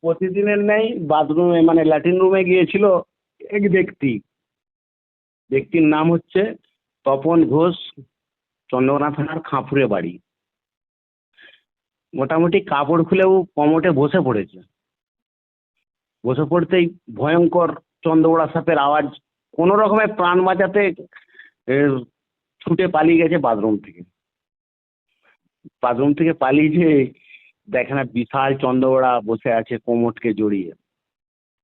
প্রতিদিনের নেই বাথরুমে মানে ল্যাট্রিন রুমে গিয়েছিল এক ব্যক্তির নাম হচ্ছে তপন ঘোষ, চন্দ্রকোনা থানার খাঁপুরে বাড়ি। মোটামুটি কাপড় খুলেও কমোটে বসে পড়তেই ভয়ঙ্কর চন্দ্রকোনা সাপের আওয়াজ। কোনো রকমে প্রাণ বাঁচাতে এর, ছুটে পালিয়ে গেছে বাথরুম থেকে পালিয়েছে। দেখে না বিশাল চন্দ্রকোনা বসে আছে কোমরকে জড়িয়ে।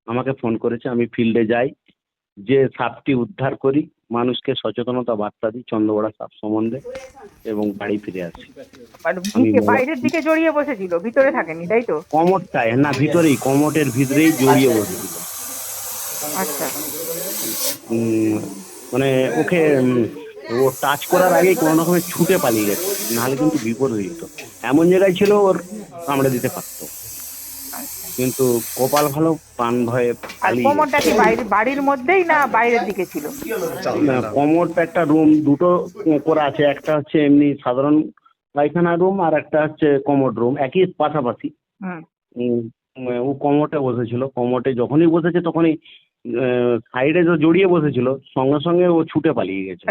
আমাকে ফোন করেছে, আমি ফিল্ডে যাই, যে সাপটি উদ্ধার করি, মানুষকে সচেতনতা বার্তা দিই চন্দ্রকোনা সাপ সম্বন্ধে এবং বাড়ি ফিরে আসি। আমি বাইরের দিকে জড়িয়ে বসেছিল, ভিতরে থাকেনি, তাই তো? কোমরটায় না, ভিতরেই, কোমরের ভিতরেই জড়িয়ে বসেছিল। আচ্ছা, মানে ওকে ও টাচ করার আগেই কোনো রকমে ছুটে পালিয়ে গেছে, নাহলে কিন্তু বিপদ হয়ে যেত। এমন জায়গায় ছিল ওর কামড়ে দিতে পারতো, কিন্তু কপাল ভালো, প্রাণ ভয়ে পালিয়ে গেছে। কোমরটা কি বাড়ির মধ্যেই না বাইরের দিকে ছিল? কোমরটা একটা রুম দুটো করা আছে, একটা হচ্ছে এমনি সাধারণ পায়খানা রুম আর একটা হচ্ছে কোমোড রুম, একই পাশাপাশি। ও কোমোটে বসেছিল, কোমোটে যখনই বসেছে তখনই সাইডে জড়িয়ে বসেছিল, সঙ্গে সঙ্গে ও ছুটে পালিয়ে গেছে।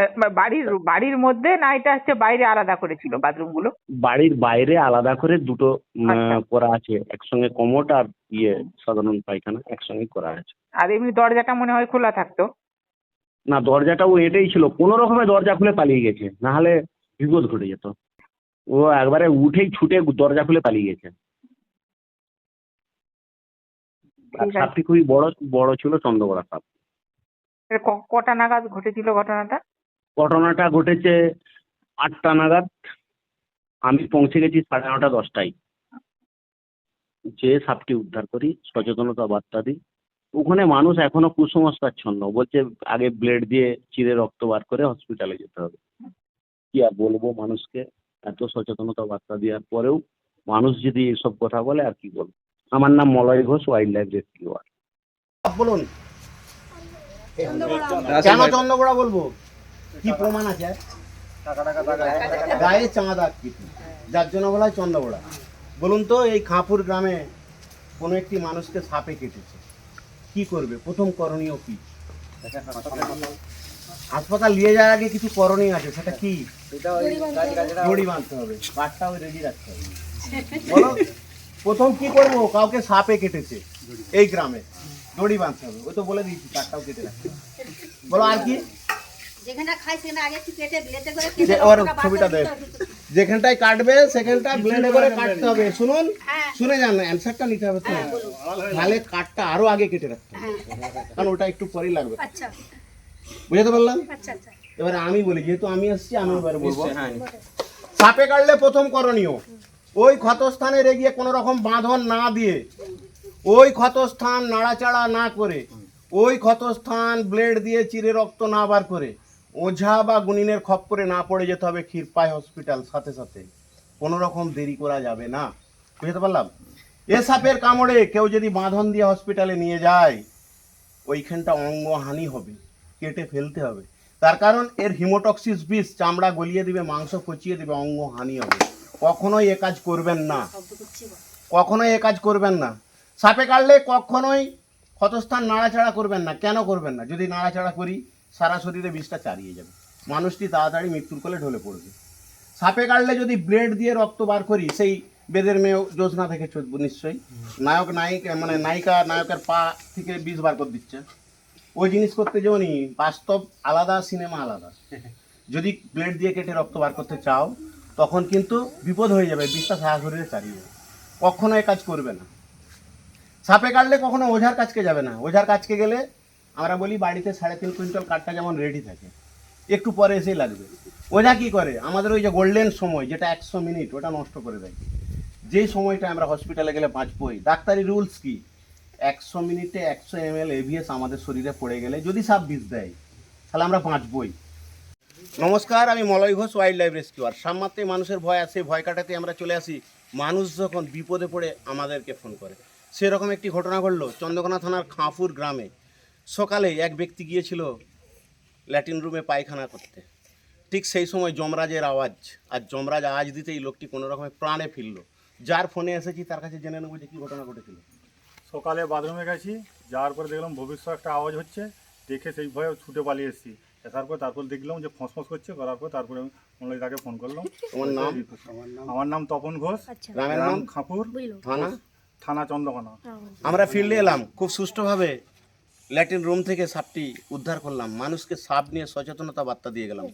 বাড়ির মধ্যে না, এটা হচ্ছে বাইরে আলাদা করেছিল বাথরুম গুলো? বাড়ির বাইরে আলাদা করে দুটো করা আছে, একসঙ্গে কোমোট আর সাধারণ পায়খানা একসঙ্গে করা আছে। আর এমনি দরজাটা মনে হয় খোলা থাকতো? না, দরজাটা ও এটাই ছিল, কোনো রকমে দরজা খুলে পালিয়ে গেছে, না হলে বিপদ ঘটে যেত। ও একবারে উঠেই ছুটে দরজা খুলে পালিয়ে গেছে। আর সাপটি খুবই বড় ছিল, চন্দ্রকোনা সাপ। কটা নাগাদ ঘটেছিল ঘটনাটা? ঘটনাটা ঘটেছে 8টা নাগাদ। আমি পৌঁছে গেছি 9:30 10টায়। যে সাপটি উদ্ধার করি, সচেতনতা বার্তা দিই। ওখানে মানুষ এখনো কুসংস্কারচ্ছন্ন, বলছে আগে ব্লেড দিয়ে চিরে রক্ত বার করে হসপিটালে যেতে হবে। কি আর বলবো মানুষকে, এত সচেতনতা বার্তা দেওয়ার পরেও মানুষ যদি এসব কথা বলে, আর কি বলবো। আমার নাম Malay Ghosh, wildlife rescuer. বলুন কেন চন্দ্রকোনা বলবো, কি প্রমাণ আছে? গায়ে চাঁদা কিছু, যার জন্য বলা হয় চন্দ্রকোনা। বলুন তো, এই খাঁপুর গ্রামে কোনো একটি মানুষকে সাপে কেটেছে, কি করবে? প্রথম করণীয় কি? হাসপাতাল নিয়ে যাওয়ার আগে কিছু করণীয় আছে, সেটা কি? দড়ি বাঁধতে হবে, কাঠটাও রেডি রাখতে হবে। বলো, প্রথম কি করবো? কাউকে সাপে কেটেছে এই গ্রামে, দড়ি বাঁধতে হবে। ওই তো বলে দিয়েছি, কাঠটাও কেটে রাখতে হবে। বলো আর কি? ছবিটা দেখ, যেখানটায় কাটবে সেখানটা ব্লেডে করে কাটতে হবে। শুনুন, শুনে যান, অ্যান্সারটা নিতে হবে তো। তাহলে কাঠটা আরো আগে কেটে রাখতে হবে, কারণ ওটা একটু পরেই লাগবে। বুঝতে পারলাম? এবারে আমি বলি, যেহেতু আমি আসছি, আমি এবারে বলবো। সাপে কাটলে প্রথম করণীয়, ওই ক্ষতস্থানে রেগিয়ে কোনো রকম বাঁধন না দিয়ে, ওই ক্ষতস্থান নাড়াচাড়া না করে, ওই ক্ষতস্থান ব্লেড দিয়ে চিরে রক্ত না বার করে, ওঝা বা গুনিনের খপ্পরে না পড়ে যেতে হবে ক্ষীরপাই হসপিটাল সাথে সাথে। কোনো রকম দেরি করা যাবে না। বুঝতে পারলাম? এ সাপের কামড়ে কেউ যদি বাঁধন দিয়ে হসপিটালে নিয়ে যায়, ওইখানটা অঙ্গহানি হবে, কেটে ফেলতে হবে। তার কারণ এর হিমোটক্সিস বিষ, চামড়া গলিয়ে দিবে, মাংস পচিয়ে দিবে, অঙ্গহানি হবে। কখনোই এ কাজ করবেন না, কখনোই এ কাজ করবেন না। সাপে কাটলে কখনোই ক্ষতস্থান নাড়াচাড়া করবেন না। কেন করবেন না? যদি নাড়াচাড়া করি, সারা শরীরে বিষটা চারিয়ে যাবে, মানুষটি তাড়াতাড়ি মৃত্যুর কোলে ঢলে পড়বে। সাপে কাটলে যদি ব্লেড দিয়ে রক্ত বার করি, সেই বেদের মেয়ে যোজনা থেকে নিশ্চয়ই নায়িকা মানে নায়িকা নায়কের পা থেকে বিষ বার করে দিচ্ছে, ওই জিনিস করতে যেমনই বাস্তব আলাদা, সিনেমা আলাদা। যদি ব্লেড দিয়ে কেটে রক্ত বার করতে চাও, তখন কিন্তু বিপদ হয়ে যাবে, বিষটা সারা শরীরে চারিয়ে যাবে। কখনো এ কাজ করবে না। সাপে কাটলে কখনো ওঝার কাছকে যাবে না। ওঝার কাছকে গেলে আমরা বলি বাড়িতে 3.5 কুইন্টাল কাঠটা যেমন রেডি থাকে, একটু পরে এসেই লাগবে। ওঝা কি করে? আমাদের ওই যে গোল্ডেন সময়, যেটা 100 মিনিট, ওটা নষ্ট করে দেয়। যেই সময়টা আমরা হসপিটালে গেলে বাঁচবই, ডাক্তারি রুলস কি, 100 মিনিটে 100 ml এভিএস আমাদের শরীরে পড়ে গেলে যদি সাপ বিষ দেয়, তাহলে আমরা বাঁচবই। নমস্কার, আমি Malay Ghosh, wildlife rescuer. সামমাত্রে মানুষের ভয় আছে, ভয় কাটাতে আমরা চলে আসি। মানুষ যখন বিপদে পড়ে আমাদেরকে ফোন করে, সেরকম একটি ঘটনা ঘটল চন্দ্রকোনা থানার খাঁপুর গ্রামে। সকালে এক ব্যক্তি গিয়েছিল ল্যাট্রিন রুমে পায়খানা করতে। ঠিক সেই সময় যমরাজের আওয়াজ, আর যমরাজ আওয়াজ দিতেই লোকটি কোনো রকমের প্রাণে ফিরল। যার ফোনে এসেছি তার কাছে জেনে নেবো যে কী ঘটনা ঘটেছিল। সকালে বাথরুমে গেছি, যাওয়ার পরে দেখলাম ভবিষ্যৎ একটা আওয়াজ হচ্ছে, দেখে সেই ভয়ে ছুটে পালিয়ে এসেছি। আসার পর তারপর দেখলাম যে ফসফস করছে, করার পর তারপরে মল্লিকাকে ফোন করলাম। তোমার নাম? আমার নাম তপন ঘোষ, গ্রামের গ্রাম নাম? খাপুর, থানা? থানা চন্দ্রকোনা। আমরা ফিল্ডে এলাম, খুব সুষ্ঠুভাবে ল্যাট্রিন রুম থেকে সাপটি উদ্ধার করলাম, মানুষকে সাপ নিয়ে সচেতনতা বার্তা দিয়ে গেলাম।